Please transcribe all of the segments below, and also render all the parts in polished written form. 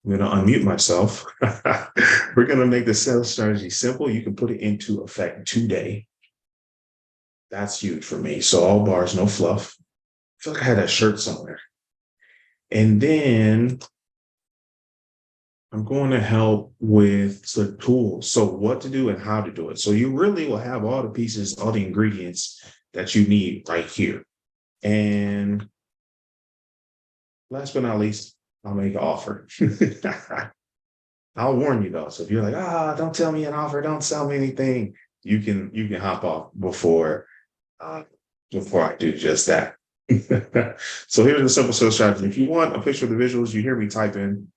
I'm going to unmute myself. We're going to make the sales strategy simple. You can put it into effect today. That's huge for me. So all bars, no fluff. I feel like I had that shirt somewhere. And then I'm going to help with the tools. So what to do and how to do it. So you really will have all the pieces, all the ingredients that you need right here. And last but not least, I'll make an offer. I'll warn you though. So if you're like, don't tell me an offer, don't sell me anything, you can hop off uh, before I do just that. So here's a simple sales strategy. If you want a picture of the visuals, you hear me type in,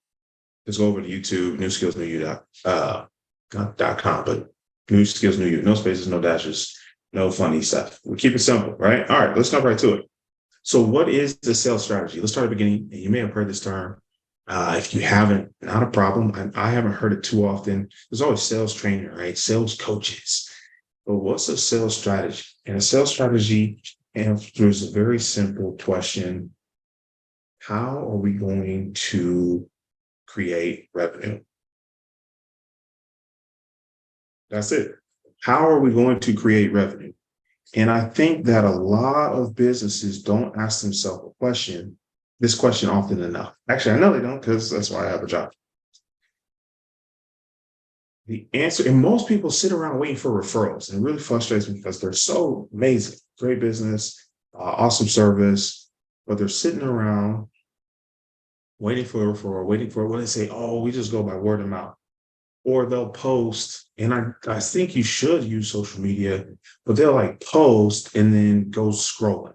just go over to YouTube, newskillsnewyou.com, but New Skills New You, no spaces, no dashes, no funny stuff. We keep it simple, right? All right, let's jump right to it. So what is the sales strategy? Let's start at the beginning. You may have heard this term. If you haven't, not a problem. I haven't heard it too often. There's always sales trainer, right? Sales coaches. But what's a sales strategy? And a sales strategy answers a very simple question. How are we going to create revenue? That's it. How are we going to create revenue? And I think that a lot of businesses don't ask themselves this question often enough. Actually, I know they don't because that's why I have a job. The answer, and most people sit around waiting for referrals, and it really frustrates me because they're so amazing, great business, awesome service, but they're sitting around waiting for a referral, waiting for when they say, oh, we just go by word of mouth. Or they'll post, and I think you should use social media, but they'll like post and then go scrolling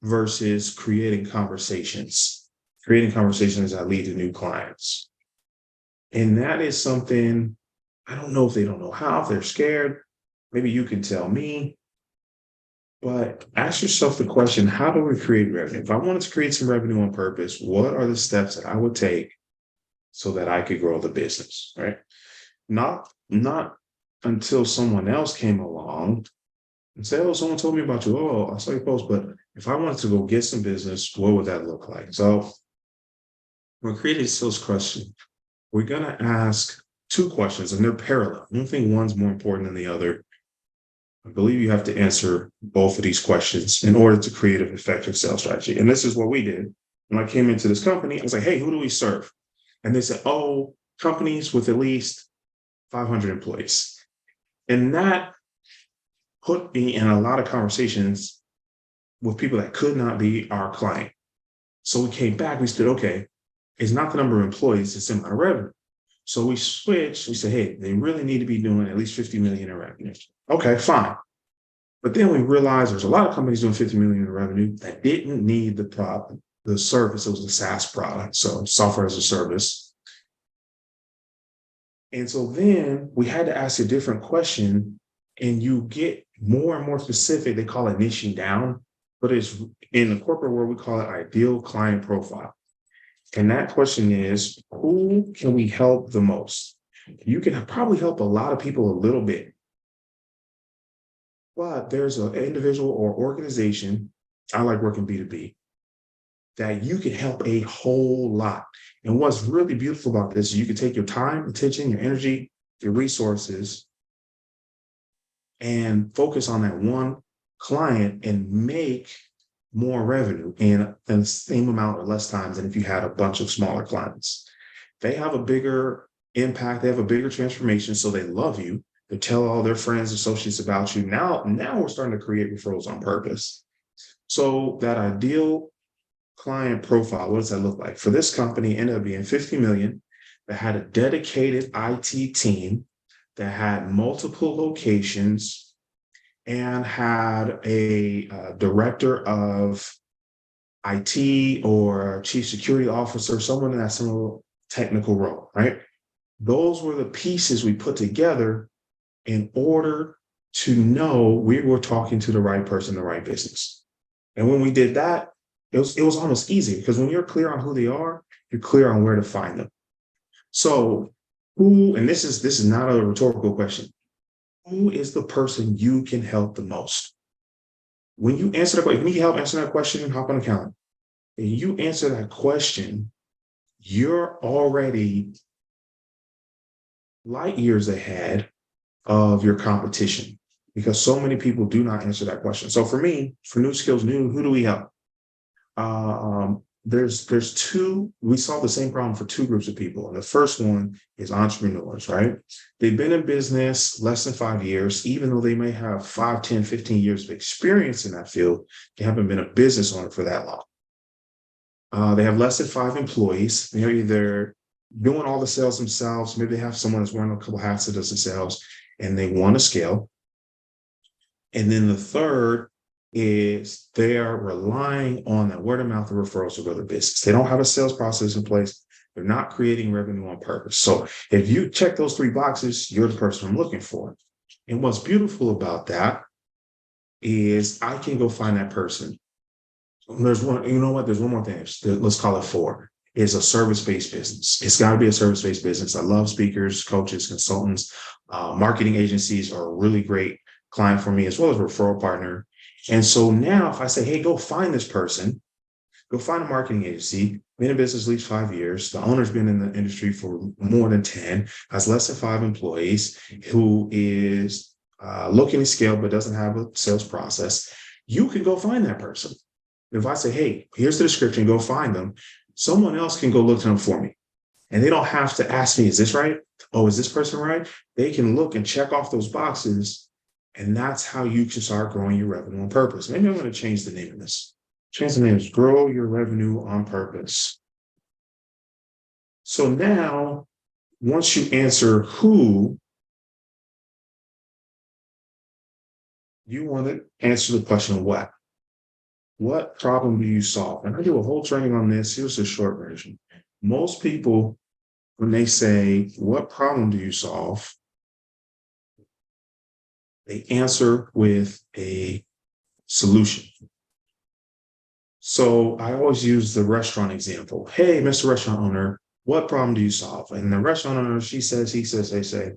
versus creating conversations that lead to new clients. And that is something, I don't know if they don't know how, if they're scared. Maybe you can tell me, but ask yourself the question, how do we create revenue? If I wanted to create some revenue on purpose, what are the steps that I would take so that I could grow the business, right? Not until someone else came along and said, oh, someone told me about you. Oh, I saw your post, but if I wanted to go get some business, what would that look like? So we're creating a sales question. We're going to ask two questions, and they're parallel. I don't think one's more important than the other. I believe you have to answer both of these questions in order to create an effective sales strategy. And this is what we did. When I came into this company, I was like, hey, who do we serve? And they said, oh, companies with at least 500 employees. And that put me in a lot of conversations with people that could not be our client. So we came back, we said, okay, it's not the number of employees, it's the amount of revenue. So we switched, we said, hey, they really need to be doing at least 50 million in revenue. Okay, fine. But then we realized there's a lot of companies doing 50 million in revenue that didn't need the service. It was a SaaS product, so software as a service. And so then we had to ask a different question, and you get more and more specific. They call it niching down, but it's in the corporate world, we call it ideal client profile. And that question is, who can we help the most? You can probably help a lot of people a little bit, but there's an individual or organization, I like working B2B, that you can help a whole lot. And what's really beautiful about this is you can take your time, attention, your energy, your resources, and focus on that one client and make more revenue in the same amount or less times than if you had a bunch of smaller clients. They have a bigger impact, they have a bigger transformation, so they love you. They tell all their friends, associates about you. Now we're starting to create referrals on purpose. So that ideal client profile, what does that look like? For this company, ended up being 50 million, that had a dedicated IT team, that had multiple locations, and had a director of IT or chief security officer, someone in that similar technical role, right? Those were the pieces we put together in order to know we were talking to the right person, the right business. And when we did that, it was almost easy because when you're clear on who they are, you're clear on where to find them. So who, and this is not a rhetorical question, who is the person you can help the most? When you answer the question, if you need help answering that question, hop on the calendar. And you answer that question, you're already light years ahead of your competition because so many people do not answer that question. So for me, for New Skills New, who do we help? There's two, we solve the same problem for two groups of people. And the first one is entrepreneurs, right? They've been in business less than 5 years, even though they may have 5, 10, 15 years of experience in that field, they haven't been a business owner for that long. They have less than 5 employees. They're either doing all the sales themselves, maybe they have someone that's wearing a couple hats that does the sales, and they want to scale. And then the third is they are relying on that word of mouth and referrals of other business. They don't have a sales process in place. They're not creating revenue on purpose. So if you check those 3 boxes, you're the person I'm looking for. And what's beautiful about that is I can go find that person. There's one, you know what? There's one more thing. Let's call it 4. Is a service-based business. It's got to be a service-based business. I love speakers, coaches, consultants. Marketing agencies are a really great client for me, as well as a referral partner. And so now if I say, hey, go find this person, go find a marketing agency, been in business at least 5 years, the owner's been in the industry for more than 10, has less than 5 employees, who is looking to scale but doesn't have a sales process, you can go find that person. If I say, hey, here's the description, go find them, someone else can go look to them for me. And they don't have to ask me, is this right? Oh, is this person right? They can look and check off those boxes. And that's how you can start growing your revenue on purpose. Maybe I'm going to change the name of this. Change the name is Grow Your Revenue on Purpose. So now, once you answer who, you want to answer the question what. What problem do you solve? And I do a whole training on this. Here's a short version. Most people, when they say, what problem do you solve? They answer with a solution. So I always use the restaurant example. Hey, Mr. Restaurant Owner, what problem do you solve? And the restaurant owner, she says, he says, they say,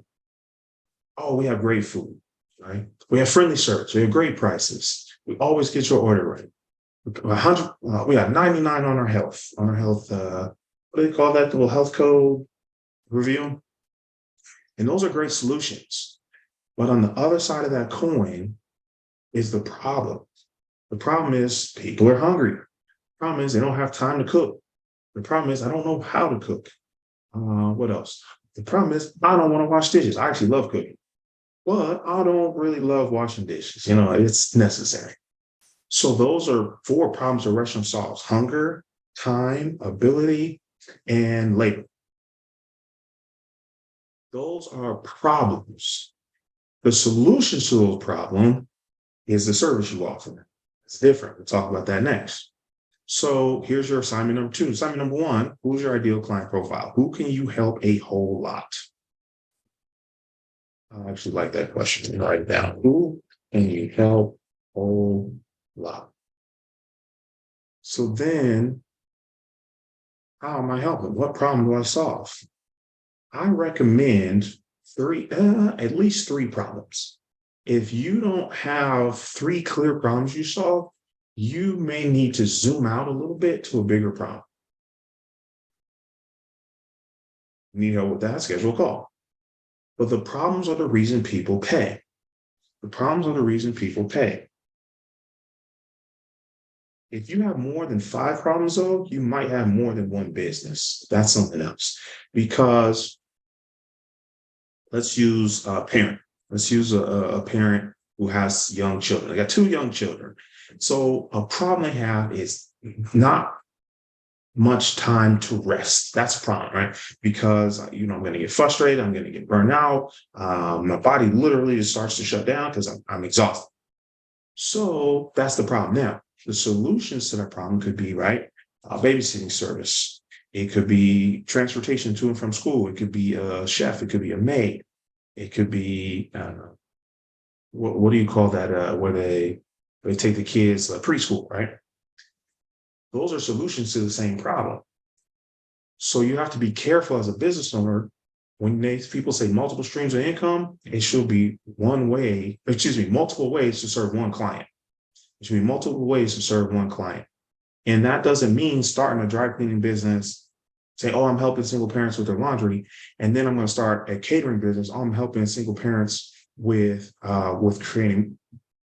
oh, we have great food, right? We have friendly service. We have great prices. We always get your order right. 100, we got 99 on our health, what do they call that? The little health code review. And those are great solutions. But on the other side of that coin is the problem. The problem is people are hungry. The problem is they don't have time to cook. The problem is I don't know how to cook. What else? The problem is I don't want to wash dishes. I actually love cooking, but I don't really love washing dishes. You know, it's necessary. So those are 4 problems a restaurant solves: hunger, time, ability, and labor. Those are problems. The solution to those problems is the service you offer. It's different. We'll talk about that next. So here's your assignment number 2. Assignment number 1, who's your ideal client profile? Who can you help a whole lot? I actually like that question. Write it down. Who can you help a whole lot? So then, how am I helping? What problem do I solve? I recommend at least 3 problems. If you don't have 3 clear problems you solve, you may need to zoom out a little bit to a bigger problem. Need help with that? Schedule a call. But the problems are the reason people pay. The problems are the reason people pay. If you have more than 5 problems, though, you might have more than one business. That's something else. Because let's use a parent. Let's use a parent who has young children. I got 2 young children. So a problem they have is not much time to rest. That's a problem, right? Because, I'm going to get frustrated. I'm going to get burned out. My body literally just starts to shut down because I'm exhausted. So that's the problem. Now, the solutions to that problem could be, right, a babysitting service. It could be transportation to and from school. It could be a chef. It could be a maid. It could be, what do you call that, where they take the kids preschool, right? Those are solutions to the same problem. So you have to be careful as a business owner when people say multiple streams of income. It should be multiple ways to serve one client. It should be multiple ways to serve one client. And that doesn't mean starting a dry cleaning business say, oh, I'm helping single parents with their laundry, and then I'm going to start a catering business. Oh, I'm helping single parents with creating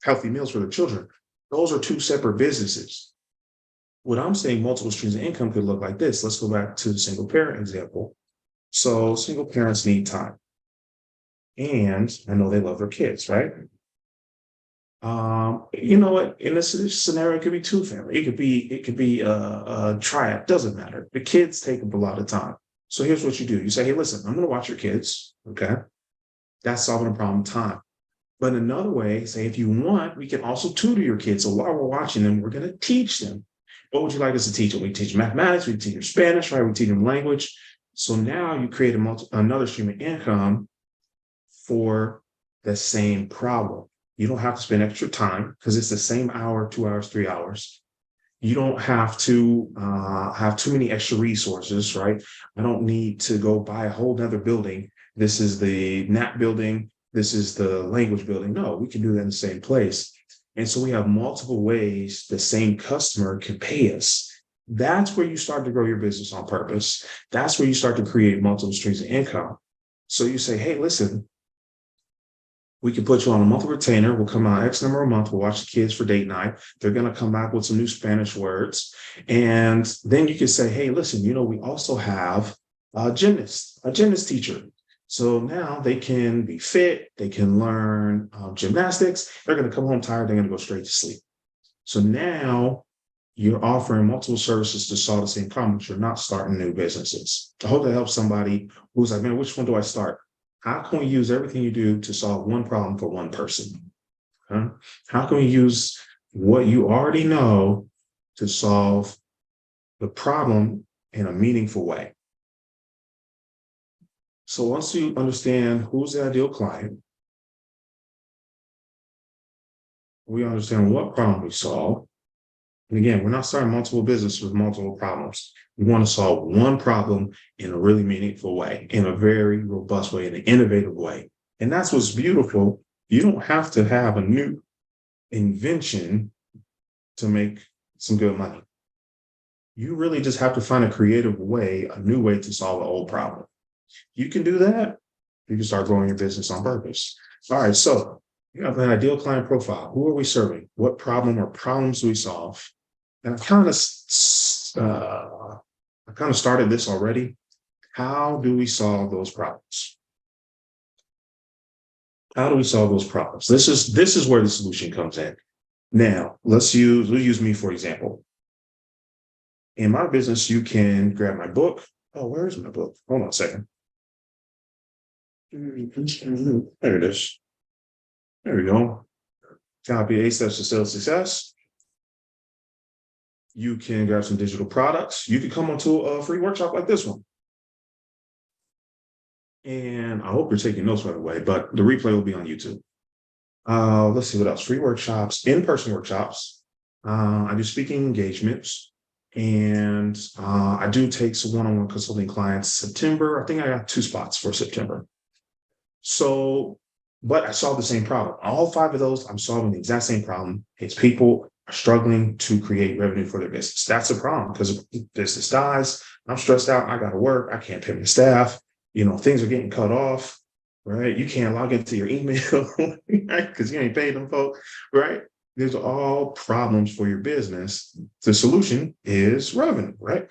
healthy meals for their children. Those are two separate businesses. What I'm saying, multiple streams of income could look like this. Let's go back to the single parent example. So single parents need time. And I know they love their kids, right? You know what? In this scenario, it could be two family. It could be a triad. Doesn't matter. The kids take up a lot of time. So here's what you do. You say, hey, listen, I'm going to watch your kids. Okay. That's solving a problem time. But another way, say, if you want, we can also tutor your kids. So while we're watching them, we're going to teach them. What would you like us to teach them? We teach mathematics, we teach them Spanish, right? We teach them language. So now you create another stream of income for the same problem. You don't have to spend extra time because it's the same hour, 2 hours, 3 hours. You don't have to have too many extra resources, right? I don't need to go buy a whole nother building. This is the NAP building. This is the language building. No, we can do that in the same place. And so we have multiple ways the same customer can pay us. That's where you start to grow your business on purpose. That's where you start to create multiple streams of income. So you say, hey, listen, we can put you on a monthly retainer. We'll come out X number a month. We'll watch the kids for date night. They're going to come back with some new Spanish words. And then you can say, hey, listen, we also have a gymnast teacher. So now they can be fit. They can learn gymnastics. They're going to come home tired. They're going to go straight to sleep. So now you're offering multiple services to solve the same problem, but you're not starting new businesses. I hope that helps somebody who's like, man, which one do I start? How can we use everything you do to solve one problem for one person? Huh? How can we use what you already know to solve the problem in a meaningful way? So once you understand who's the ideal client, we understand what problem we solve. And again, we're not starting multiple businesses with multiple problems. We want to solve one problem in a really meaningful way, in a very robust way, in an innovative way. And that's what's beautiful. You don't have to have a new invention to make some good money. You really just have to find a creative way, a new way to solve an old problem. You can do that. You can start growing your business on purpose. All right. So you have an ideal client profile. Who are we serving? What problem or problems do we solve? And I kind of started this already. How do we solve those problems? How do we solve those problems? This is where the solution comes in. Now, we'll use me for example. In my business, you can grab my book. Oh, where is my book? Hold on a second. There it is. There we go. Copy 8 Steps to Sales Success. You can grab some digital products. You can come onto a free workshop like this one. And I hope you're taking notes, by the way, but the replay will be on YouTube. Let's see what else. Free workshops, in-person workshops. I do speaking engagements, and I do take some one-on-one consulting clients. September, I think I got 2 spots for September. So, but I solve the same problem. All 5 of those, I'm solving the exact same problem. It's people are struggling to create revenue for their business. That's a problem because if business dies, I'm stressed out. I got to work. I can't pay my staff. Things are getting cut off, right? You can't log into your email, right? Because you ain't paid them folks, right? These are all problems for your business. The solution is revenue, right?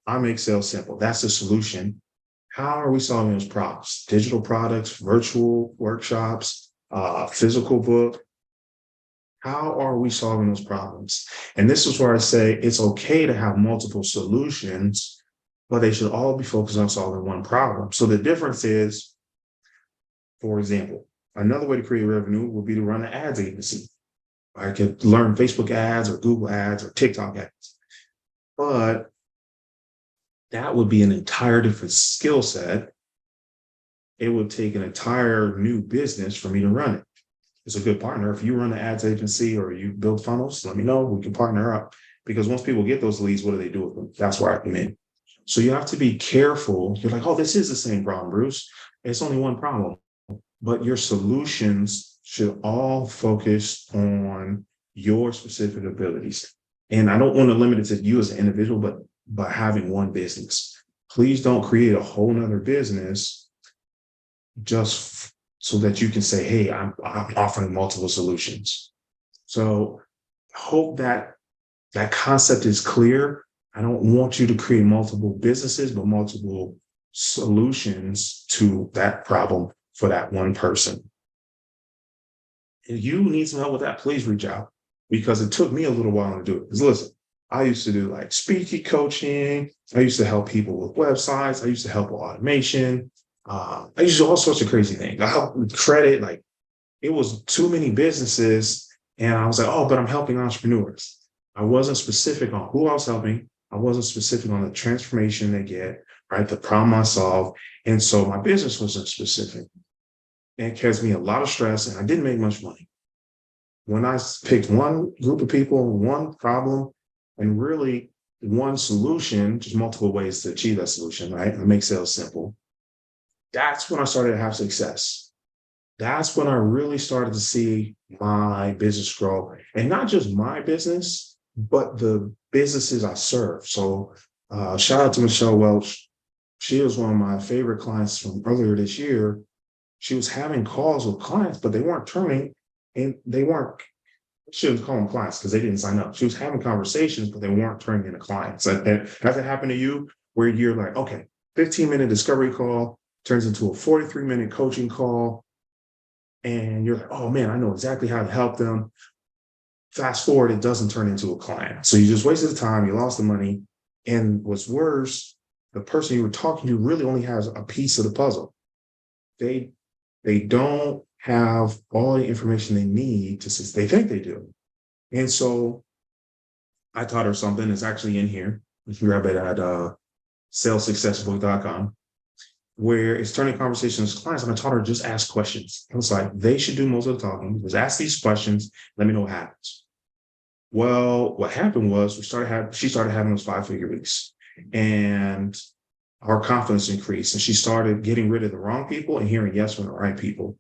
I make sales simple. That's the solution. How are we solving those problems? Digital products, virtual workshops, physical book. How are we solving those problems? And this is where I say it's okay to have multiple solutions, but they should all be focused on solving one problem. So the difference is, for example, another way to create revenue would be to run an ads agency. I could learn Facebook ads or Google ads or TikTok ads, but that would be an entire different skill set. It would take an entire new business for me to run it. It's a good partner. If you run an ads agency or you build funnels, let me know. We can partner up, because once people get those leads, what do they do with them? That's where I come in. So you have to be careful. You're like, oh, this is the same problem, Bruce. It's only one problem, but your solutions should all focus on your specific abilities. And I don't want to limit it to you as an individual, but having one business. Please don't create a whole nother business just so that you can say, hey, I'm offering multiple solutions. So I hope that that concept is clear. I don't want you to create multiple businesses, but multiple solutions to that problem for that one person. If you need some help with that, please reach out, because it took me a little while to do it. Because listen, I used to do like speaking coaching. I used to help people with websites. I used to help with automation. I used to do all sorts of crazy things. I helped with credit. Like, it was too many businesses. And I was like, oh, but I'm helping entrepreneurs. I wasn't specific on who I was helping. I wasn't specific on the transformation they get, right? The problem I solve. And so my business wasn't specific. And it caused me a lot of stress, and I didn't make much money. When I picked one group of people, one problem, and really one solution, just multiple ways to achieve that solution, right? And make sales simple. That's when I started to have success. That's when I really started to see my business grow, and not just my business, but the businesses I serve. So shout out to Michelle Welch. She was one of my favorite clients from earlier this year. She was having calls with clients, but they weren't turning, and they weren't, she was calling clients because they didn't sign up. She was having conversations, but they weren't turning into clients. Has that happened to you, where you're like, okay, 15-minute discovery call turns into a 43-minute coaching call, and you're like, oh man, I know exactly how to help them. Fast forward, it doesn't turn into a client. So you just wasted the time, you lost the money. And what's worse, the person you were talking to really only has a piece of the puzzle. They don't have all the information they need to, they think they do. And so I taught her something. It's actually in here. If you grab it at salessuccessbook.com, where it's turning conversations with clients. And I taught her just ask questions. I was like, they should do most of the talking. Just ask these questions. Let me know what happens. Well, what happened was she started having those 5-figure weeks, and her confidence increased, and she started getting rid of the wrong people and hearing yes from the right people.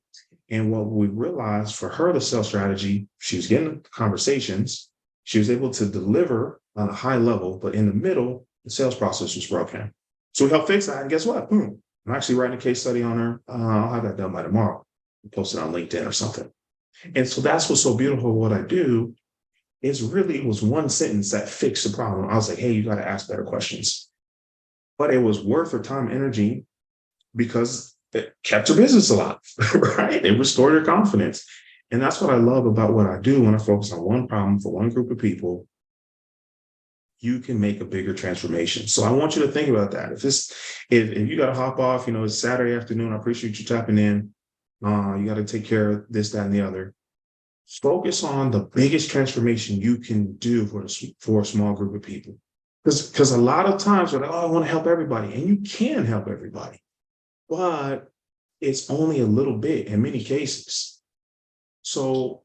And what we realized for her, the sales strategy, she was getting conversations. She was able to deliver on a high level, but in the middle, the sales process was broken. So we helped fix that. And guess what? I'm actually writing a case study on her. I'll have that done by tomorrow. I'll post it on LinkedIn or something. And so that's what's so beautiful. What I do is really was one sentence that fixed the problem. I was like, hey, you got to ask better questions. But it was worth her time, energy, because it kept her business alive, right? It restored her confidence. And that's what I love about what I do when I focus on one problem for one group of people. You can make a bigger transformation. So I want you to think about that. If you got to hop off, it's Saturday afternoon, I appreciate you tapping in. You got to take care of this, that, and the other. Focus on the biggest transformation you can do for a small group of people. Because a lot of times we're like, oh, I want to help everybody. And you can help everybody, but it's only a little bit in many cases. So,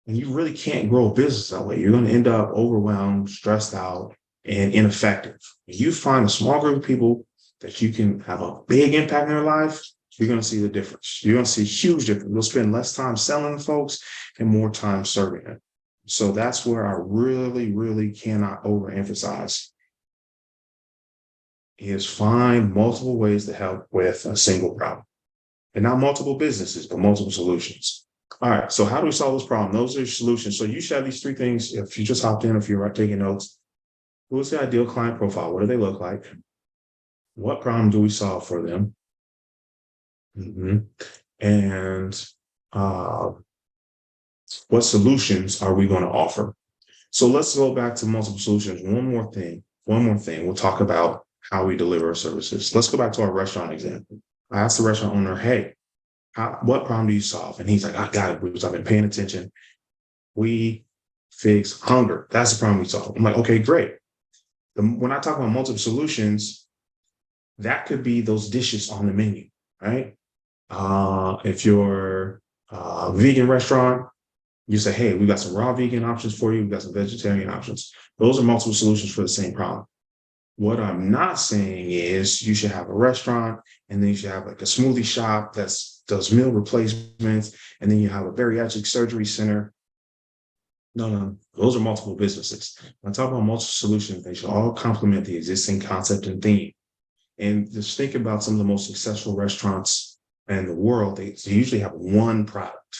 and you really can't grow a business that way. You're going to end up overwhelmed, stressed out, and ineffective. If you find a small group of people that you can have a big impact in their life, you're going to see the difference. You're going to see a huge difference. You'll spend less time selling to folks and more time serving them. So that's where I really, really cannot overemphasize is find multiple ways to help with a single problem. And not multiple businesses, but multiple solutions. All right, so how do we solve this problem? Those are your solutions. So you should have these 3 things. If you just hopped in, if you're taking notes, who's the ideal client profile? What do they look like? What problem do we solve for them? And what solutions are we going to offer? So let's go back to multiple solutions. One more thing. We'll talk about how we deliver our services. Let's go back to our restaurant example. I asked the restaurant owner, hey, what problem do you solve? And he's like, I got it, because I've been paying attention. We fix hunger. That's the problem we solve. I'm like, okay, great. When I talk about multiple solutions, that could be those dishes on the menu, right? If you're a vegan restaurant, you say, hey, we got some raw vegan options for you. We got some vegetarian options. Those are multiple solutions for the same problem. What I'm not saying is you should have a restaurant, and then you should have like a smoothie shop that does meal replacements, and then you have a bariatric surgery center. No, those are multiple businesses. When I talk about multiple solutions, they should all complement the existing concept and theme. And just think about some of the most successful restaurants in the world. They usually have one product.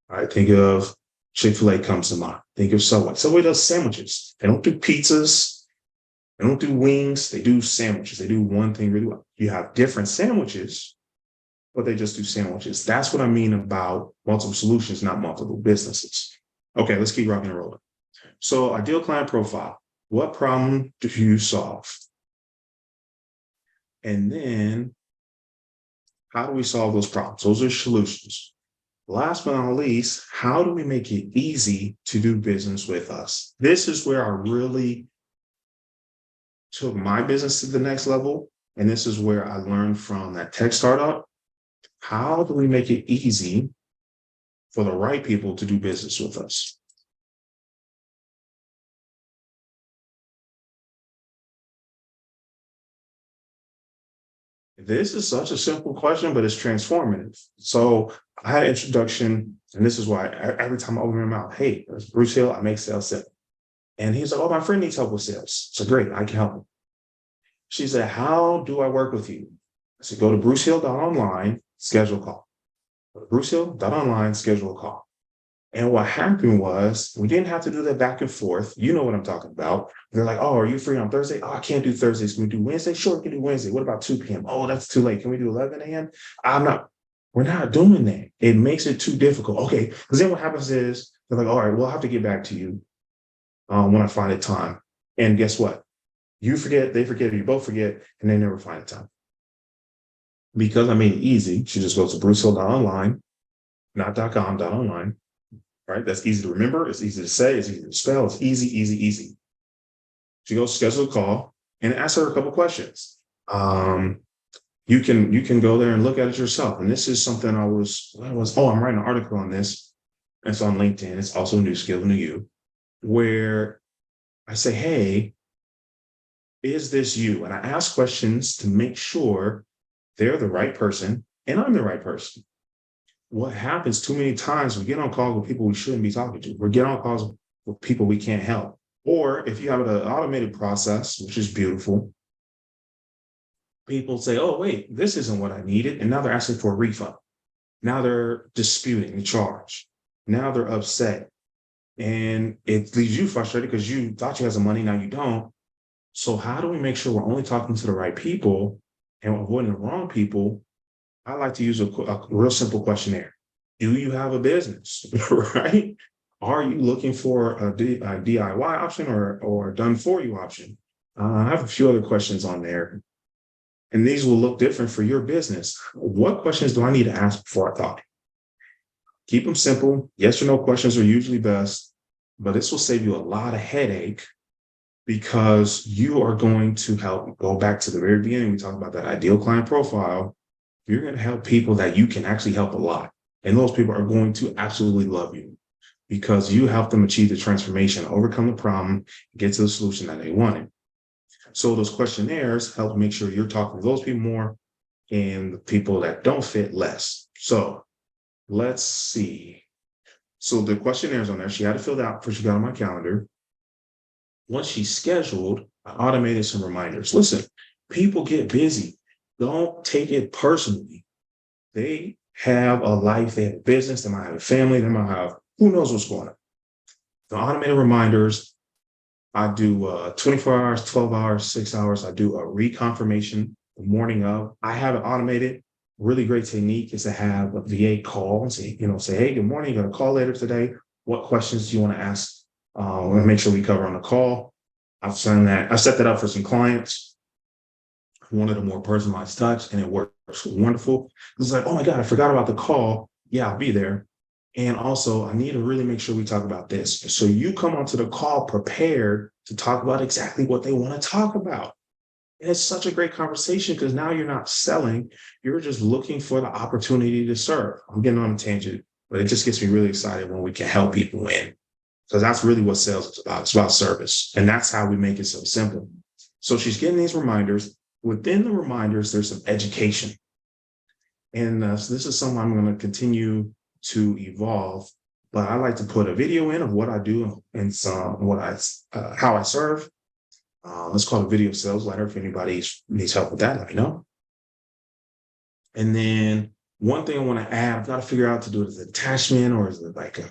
All right, think of Chick-fil-A comes to mind. Think of Subway. Subway does sandwiches. They don't do pizzas. They don't do wings. They do sandwiches. They do one thing really well. You have different sandwiches, but they just do sandwiches. That's what I mean about multiple solutions, not multiple businesses. Okay, let's keep rocking and rolling. So, ideal client profile. What problem do you solve? And then, how do we solve those problems? Those are solutions. Last but not least, how do we make it easy to do business with us? This is where I really took my business to the next level. And this is where I learned from that tech startup. How do we make it easy for the right people to do business with us? This is such a simple question, but it's transformative. So I had an introduction, and this is why every time I open my mouth, hey, it's Bruce Hill, I make sales simple. And he's like, oh, my friend needs help with sales. So great, I can help him. She said, how do I work with you? I said, go to brucehill.online, schedule a call. Go to brucehill.online, schedule a call. And what happened was we didn't have to do that back and forth. You know what I'm talking about. They're like, oh, are you free on Thursday? Oh, I can't do Thursdays. Can we do Wednesday? Sure, we can do Wednesday. What about 2 p.m.? Oh, that's too late. Can we do 11 a.m.? We're not doing that. It makes it too difficult. Okay. Because then what happens is they're like, all right, we'll have to get back to you when I find a time. And guess what? You forget, they forget, or you both forget, and they never find a time. Because I made it easy, she just goes to brucehill.online, not .com, .online. Right? That's easy to remember. It's easy to say. It's easy to spell. It's easy, easy, easy. She goes schedule a call and ask her a couple questions. You can go there and look at it yourself. And this is something I'm writing an article on this. It's on LinkedIn. It's also a new skill, new you, where I say, hey, is this you? And I ask questions to make sure they're the right person and I'm the right person. What happens too many times, we get on calls with people we shouldn't be talking to. We get on calls with people we can't help. Or if you have an automated process, which is beautiful, people say, oh, wait, this isn't what I needed. And now they're asking for a refund. Now they're disputing the charge. Now they're upset. And it leaves you frustrated because you thought you had some money, now you don't. So how do we make sure we're only talking to the right people and avoiding the wrong people? I like to use a real simple questionnaire. Do you have a business, right? Are you looking for a DIY option or done for you option? I have a few other questions on there, and these will look different for your business. What questions do I need to ask before I talk? Keep them simple. Yes or no questions are usually best, but this will save you a lot of headache because you are going to help go back to the very beginning. We talked about that ideal client profile. You're going to help people that you can actually help a lot. And those people are going to absolutely love you because you help them achieve the transformation, overcome the problem, get to the solution that they wanted. So those questionnaires help make sure you're talking to those people more and the people that don't fit less. So let's see. So the questionnaires on there, she had to fill out before she got on my calendar. Once she's scheduled, I automated some reminders. Listen, people get busy. Don't take it personally. They have a life, they have a business, they might have a family, they might have, who knows what's going on. The automated reminders, I do 24 hours, 12 hours, 6 hours. I do a reconfirmation the morning of. I have it automated. Really great technique is to have a VA call and say, hey, good morning, you're going to call later today. What questions do you want to ask? We'll make sure we cover on the call. I've set that up for some clients. Wanted a more personalized touch, and it works wonderful. It's like, oh my God, I forgot about the call. Yeah, I'll be there. And also, I need to really make sure we talk about this. So you come onto the call prepared to talk about exactly what they want to talk about. And it's such a great conversation because now you're not selling, you're just looking for the opportunity to serve. I'm getting on a tangent, but it just gets me really excited when we can help people win. Because that's really what sales is about. It's about service. And that's how we make it so simple. So she's getting these reminders. Within the reminders, there's some education. And so this is something I'm going to continue to evolve. But I like to put a video in of what I do and some how I serve. Let's call it a video sales letter. If anybody needs help with that, let me know. And then one thing I want to add, I've got to figure out to do it as an attachment or is it like an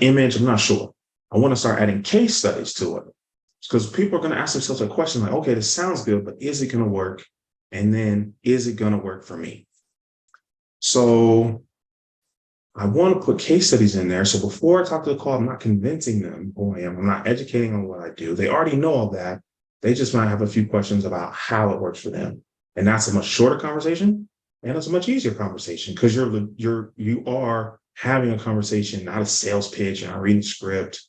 image? I'm not sure. I want to start adding case studies to it because people are going to ask themselves a question like, okay, this sounds good, but is it going to work? And then is it going to work for me? So I want to put case studies in there. So before I talk to the call, I'm not convincing them who I am. I'm not educating on what I do. They already know all that. They just might have a few questions about how it works for them. And that's a much shorter conversation. And it's a much easier conversation because you are having a conversation, not a sales pitch, you're not reading script.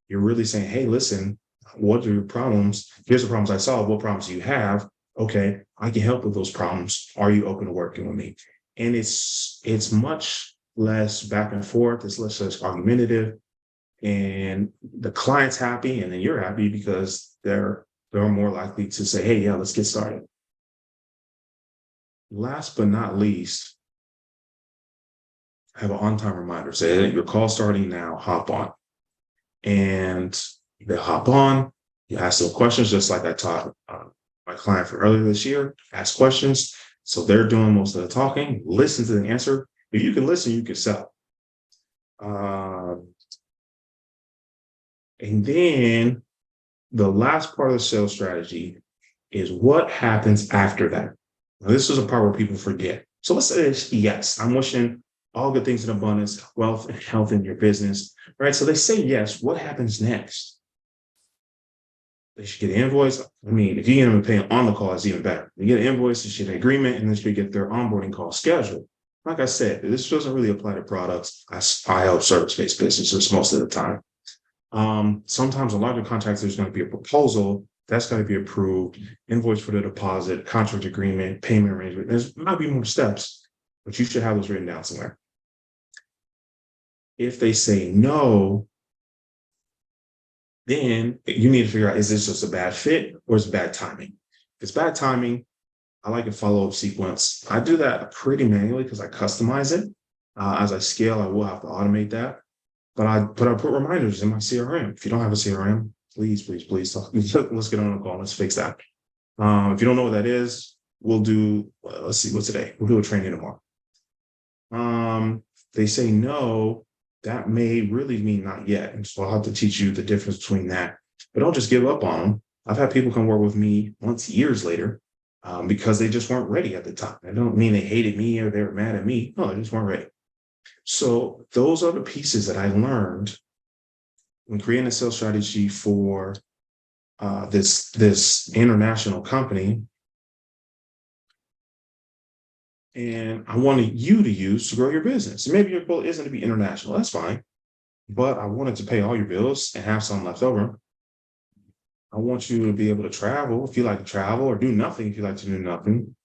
You're really saying, hey, listen, what are your problems? Here's the problems I solve. What problems do you have? Okay, I can help with those problems. Are you open to working with me? And it's much less back and forth. It's less argumentative, and the client's happy, and then you're happy because they're more likely to say, "Hey, yeah, let's get started." Last but not least, have an on-time reminder. Say that your call starting now. Hop on, and they hop on. You ask them questions, just like I taught my client from earlier this year. Ask questions. So they're doing most of the talking. Listen to the answer. If you can listen, you can sell. And then the last part of the sales strategy is what happens after that. Now, this is a part where people forget. So let's say this, yes, I'm wishing all good things in abundance, wealth, and health in your business, right? So they say yes. What happens next? They should get an invoice. I mean, if you get them to pay on the call, it's even better. You get an invoice, you should get an agreement, and then you get their onboarding call scheduled. Like I said, this doesn't really apply to products. I help service-based businesses most of the time. Sometimes a larger contracts, there's going to be a proposal that's going to be approved, invoice for the deposit, contract agreement, payment arrangement. There's might be more steps, but you should have those written down somewhere. If they say no, then you need to figure out, is this just a bad fit or is it bad timing? If it's bad timing, I like a follow-up sequence. I do that pretty manually because I customize it. As I scale, I will have to automate that. But I put reminders in my CRM. If you don't have a CRM, please talk. Let's get on a call. Let's fix that. If you don't know what that is, we'll do, let's see, what's today? We'll do a training tomorrow. They say no, that may really mean not yet. And so I'll have to teach you the difference between that. But don't just give up on them. I've had people come work with me months, years later, because they just weren't ready at the time. I don't mean they hated me or they were mad at me. No, they just weren't ready. So those are the pieces that I learned when creating a sales strategy for this international company. And I wanted you to use to grow your business. Maybe your goal isn't to be international. That's fine. But I wanted to pay all your bills and have some left over. I want you to be able to travel if you like to travel, or do nothing if you like to do nothing.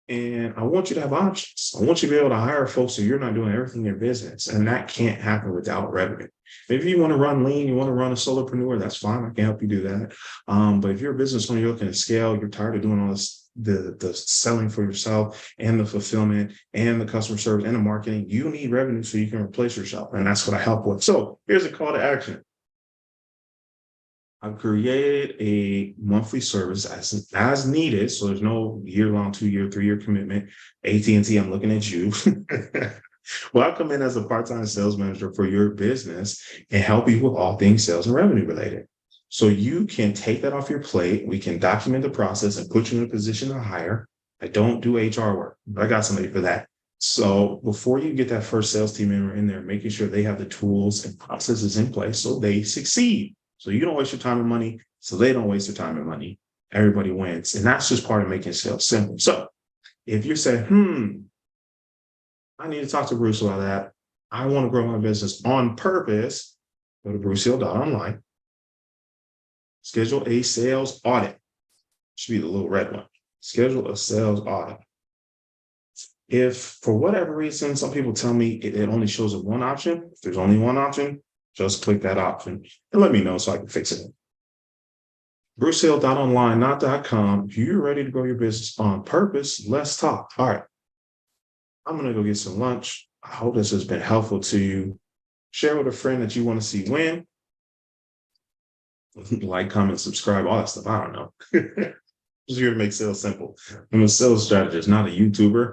And I want you to have options. I want you to be able to hire folks so you're not doing everything in your business. And that can't happen without revenue. If you want to run lean, you want to run a solopreneur, that's fine. I can help you do that. But if you're a business owner, you're looking to scale, you're tired of doing all this, the selling for yourself and the fulfillment and the customer service and the marketing, you need revenue so you can replace yourself. And that's what I help with. So here's a call to action. I've created a monthly service as needed. So there's no year-long, 2-year, 3-year commitment. AT&T, I'm looking at you. Well, I'll come in as a part-time sales manager for your business and help you with all things sales and revenue related. So you can take that off your plate. We can document the process and put you in a position to hire. I don't do HR work, but I got somebody for that. So before you get that first sales team member in there, making sure they have the tools and processes in place so they succeed. So you don't waste your time and money, so they don't waste their time and money. Everybody wins. And that's just part of making sales simple. So if you say, I need to talk to Bruce about that. I want to grow my business on purpose, go to brucehill.online. Schedule a sales audit. Should be the little red one. Schedule a sales audit. If for whatever reason, some people tell me it only shows up one option, if there's only one option, just click that option and let me know so I can fix it. brucehill.online, not .com. If you're ready to grow your business on purpose, let's talk. All right. I'm going to go get some lunch. I hope this has been helpful to you. Share with a friend that you want to see win. like, comment, subscribe, all that stuff. I don't know. Just here to make sales simple. I'm a sales strategist, not a YouTuber.